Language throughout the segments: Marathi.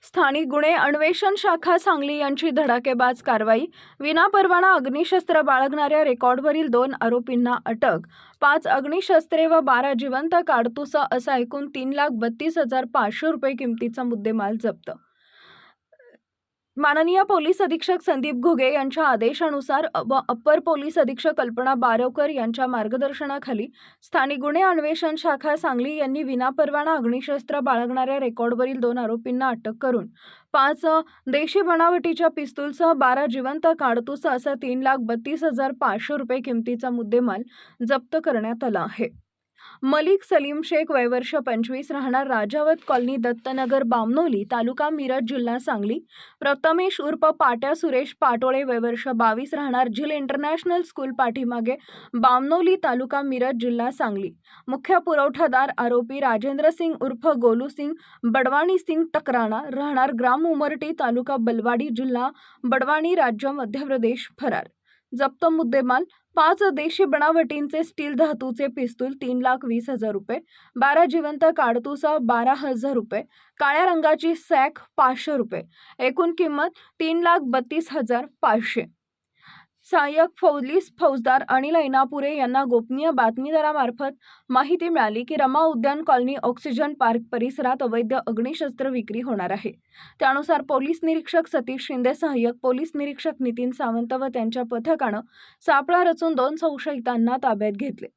स्थानिक गुन्हे अन्वेषण शाखा सांगली यांची धडाकेबाज कारवाई। विनापरवाना अग्निशस्त्र बाळगणाऱ्या रेकॉर्डवरील 2 आरोपींना अटक। 5 अग्निशस्त्रे व 12 जिवंत काडतूस असा एकूण 3,32,500 रुपये किमतीचा मुद्देमाल जप्त। माननीय पोलीस अधीक्षक संदीप घुगे यांच्या आदेशानुसार अप्पर पोलीस अधीक्षक कल्पना बारवकर यांच्या मार्गदर्शनाखाली स्थानिक गुन्हे अन्वेषण शाखा सांगली यांनी विनापरवाना अग्निशस्त्र बाळगणाऱ्या रेकॉर्डवरील 2 आरोपींना अटक करून 5 देशी बनावटीच्या पिस्तूलसह 12 जिवंत काडतूस असा 3,32,500 रुपये किमतीचा मुद्देमाल जप्त करण्यात आला आहे। मलिक सलीम शेख वय वर्ष 25 राहणार राजावत कॉलनी दत्तनगर बामनोली तालुका मिरज जिल्हा सांगली। प्रथमेश उर्फ पाट्या सुरेश पाटोळे वय वर्ष 22 राहणार झिल इंटरनॅशनल स्कूल पाठीमागे बामनोली तालुका मिरज जिल्हा सांगली। मुख्य पुरवठादार आरोपी राजेंद्र सिंग उर्फ गोलू सिंग बडवाणी सिंग टकराणा राहणार ग्राम उमरटी तालुका बलवाडी जिल्हा बडवाणी राज्य मध्य प्रदेश फरार। जप्त मुद्देमाल 5 देशी बनावटींचे स्टील धातूचे पिस्तूल 3,20,000 रुपये, 12 जिवंत काडतूस 12,000 रुपये, काळ्या रंगाची सॅक 500 रुपये, एकूण किंमत 3,32,500। सहाय्यक पोलीस फौजदार अनिल ऐनापुरे यांना गोपनीय बातमीदारामार्फत माहिती मिळाली की रमा उद्यान कॉलनी ऑक्सिजन पार्क परिसरात अवैध अग्निशस्त्र विक्री होणार आहे। त्यानुसार पोलीस निरीक्षक सतीश शिंदे, सहाय्यक पोलीस निरीक्षक नितीन सावंत व त्यांच्या पथकानं सापळा रचून 2 संशयितांना ताब्यात घेतले।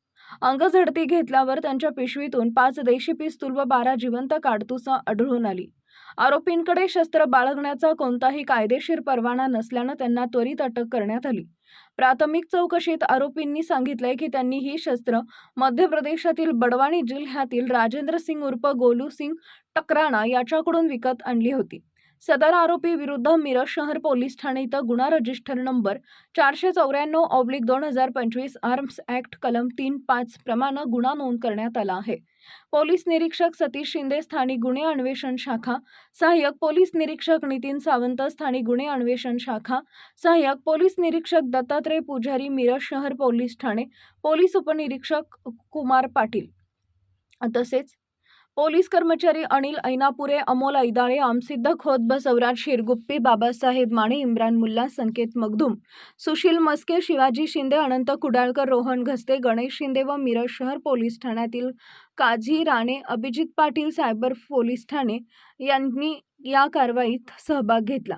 अंगझडती घेतल्यावर त्यांच्या पिशवीतून 5 देशी पिस्तूल व 12 जिवंत काडतूस आढळून आली। आरोपींकडे शस्त्र बाळगण्याचा कोणताही कायदेशीर परवाना नसल्यानं त्यांना त्वरित अटक करण्यात आली। प्राथमिक चौकशीत आरोपींनी सांगितले की त्यांनी ही शस्त्र मध्य प्रदेशातील बडवाणी जिल्ह्यातील राजेंद्र सिंग उर्फ गोलू सिंग टकराणा याच्याकडून विकत आणली होती। सदर आरोपी विरुद्ध मिरज शहर पोलीस ठाणे इथं गुन्हा रजिस्टर नंबर 494/2025 आर्म्स ऍक्ट कलम 3(5) प्रमाणे गुन्हा नोंद करण्यात आला आहे। पोलीस निरीक्षक सतीश शिंदे, स्थानिक गुन्हे अन्वेषण शाखा, सहाय्यक पोलीस निरीक्षक नितीन सावंत, स्थानिक गुन्हे अन्वेषण शाखा, सहाय्यक पोलीस निरीक्षक दत्तात्रय पुजारी, मिरज शहर पोलीस ठाणे, पोलीस उपनिरीक्षक कुमार पाटील तसेच पोलीस कर्मचारी अनिल ऐनापुरे, अमोल ऐदाळे, आमसिद्ध खोत, बसवराज शिरगुप्पी, बाबासाहेब माने, इम्रान मुल्ला, संकेत मगदूम, सुशील मस्के, शिवाजी शिंदे, अनंत कुडाळकर, रोहन घस्ते, गणेश शिंदे व मिरज शहर पोलीस ठाण्यातील काझी राणे, अभिजित पाटील, सायबर पोलीस ठाणे यांनी या कारवाईत सहभाग घेतला।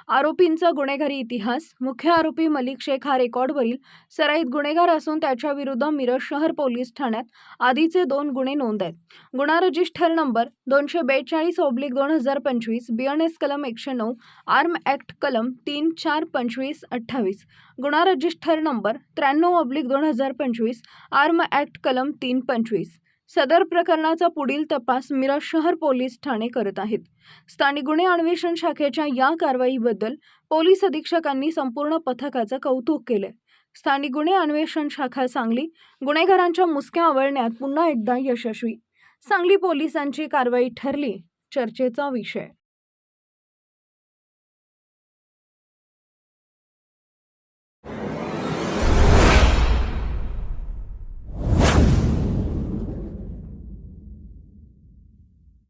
आरोपींचा गुन्हेगारी इतिहास: मुख्य आरोपी मलिक शेख हा रेकॉर्डवरील सराईत गुन्हेगार असून त्याच्या विरुद्ध मिरज शहर पोलीस ठाण्यात आधीचे 2 गुन्हे नोंद आहेत। गुन्हा रजिस्टर नंबर 242/2025, BNS कलम 109, आर्म ऍक्ट कलम 3(4)2528, गुन्हा रजिस्टर नंबर 93/2025, आर्म ऍक्ट कलम 3(25). सदर प्रकरणाचा पुढील तपास मिरज शहर पोलीस ठाणे करत आहेत। स्थानिक गुन्हे अन्वेषण शाखेच्या या कारवाईबद्दल पोलीस अधीक्षकांनी संपूर्ण पथकाचं कौतुक केले। स्थानिक गुन्हे अन्वेषण शाखा सांगली गुन्हेगारांच्या मुसक्या आवळण्यात पुन्हा एकदा यशस्वी। सांगली पोलिसांची कारवाई ठरली चर्चेचा विषय।